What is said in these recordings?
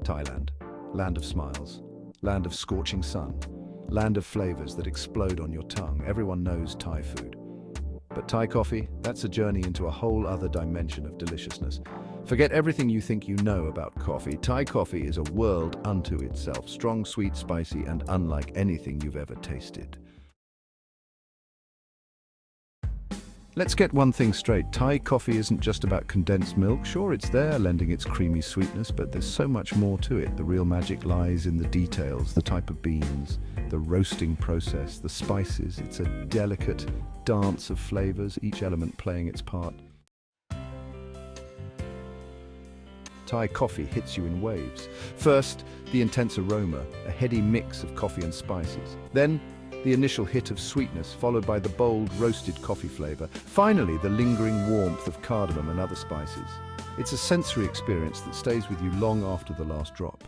Thailand, land of smiles, land of scorching sun, land of flavors that explode on your tongue. Everyone knows Thai food. But Thai coffee, that's a journey into a whole other dimension of deliciousness. Forget everything you think you know about coffee. Thai coffee is a world unto itself, strong, sweet, spicy, and unlike anything you've ever tasted. Let's get one thing straight. Thai coffee isn't just about condensed milk. Sure, it's there, lending its creamy sweetness, but there's so much more to it. The real magic lies in the details, the type of beans, the roasting process, the spices. It's a delicate dance of flavors, each element playing its part. Thai coffee hits you in waves. First, the intense aroma, a heady mix of coffee and spices. Then, the initial hit of sweetness, followed by the bold, roasted coffee flavor. Finally, the lingering warmth of cardamom and other spices. It's a sensory experience that stays with you long after the last drop.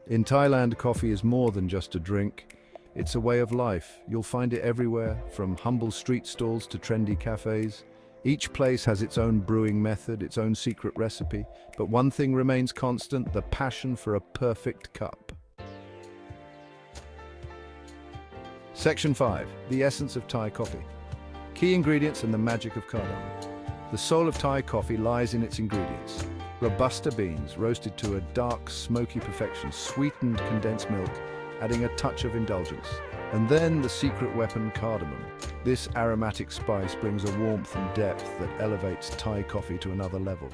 In Thailand, coffee is more than just a drink. It's a way of life. You'll find it everywhere, from humble street stalls to trendy cafes. Each place has its own brewing method, its own secret recipe. But one thing remains constant: the passion for a perfect cup. Section 5. The essence of Thai coffee. Key ingredients and the magic of cardamom. The soul of Thai coffee lies in its ingredients. Robusta beans, roasted to a dark, smoky perfection, sweetened condensed milk, adding a touch of indulgence. And then the secret weapon, cardamom. This aromatic spice brings a warmth and depth that elevates Thai coffee to another level.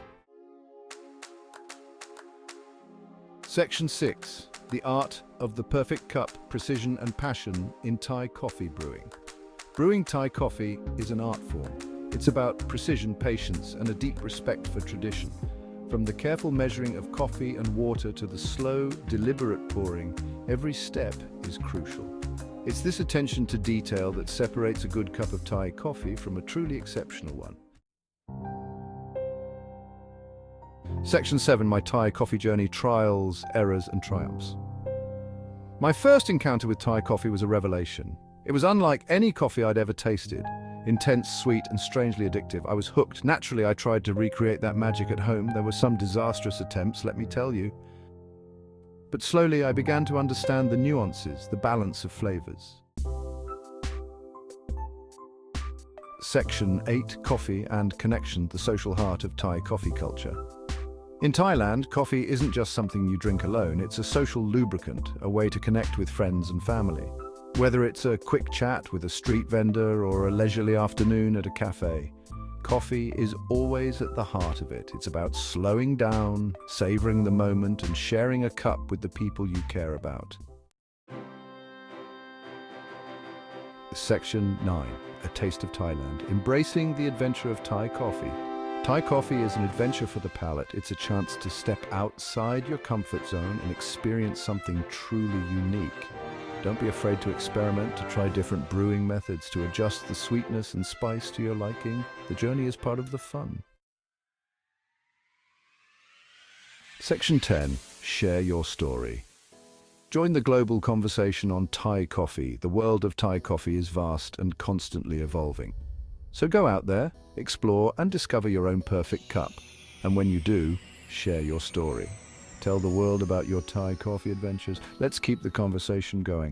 Section 6. The art of the perfect cup, precision and passion in Thai coffee brewing. Brewing Thai coffee is an art form. It's about precision, patience, and a deep respect for tradition. From the careful measuring of coffee and water to the slow, deliberate pouring, every step is crucial. It's this attention to detail that separates a good cup of Thai coffee from a truly exceptional one. Section 7. My Thai coffee journey: trials, errors, and triumphs. My first encounter with Thai coffee was a revelation. It was unlike any coffee I'd ever tasted. Intense, sweet, and strangely addictive. I was hooked. Naturally, I tried to recreate that magic at home. There were some disastrous attempts, let me tell you. But slowly, I began to understand the nuances, the balance of flavors. Section 8. Coffee and connection: the social heart of Thai coffee culture. In Thailand, coffee isn't just something you drink alone. It's a social lubricant, a way to connect with friends and family. Whether it's a quick chat with a street vendor or a leisurely afternoon at a cafe, coffee is always at the heart of it. It's about slowing down, savoring the moment, and sharing a cup with the people you care about. Section 9. A taste of Thailand: embracing the adventure of Thai coffee. Thai coffee is an adventure for the palate. It's a chance to step outside your comfort zone and experience something truly unique. Don't be afraid to experiment, to try different brewing methods, to adjust the sweetness and spice to your liking. The journey is part of the fun. Section 10. Share your story. Join the global conversation on Thai coffee. The world of Thai coffee is vast and constantly evolving. So go out there, explore, and discover your own perfect cup. And when you do, share your story. Tell the world about your Thai coffee adventures. Let's keep the conversation going.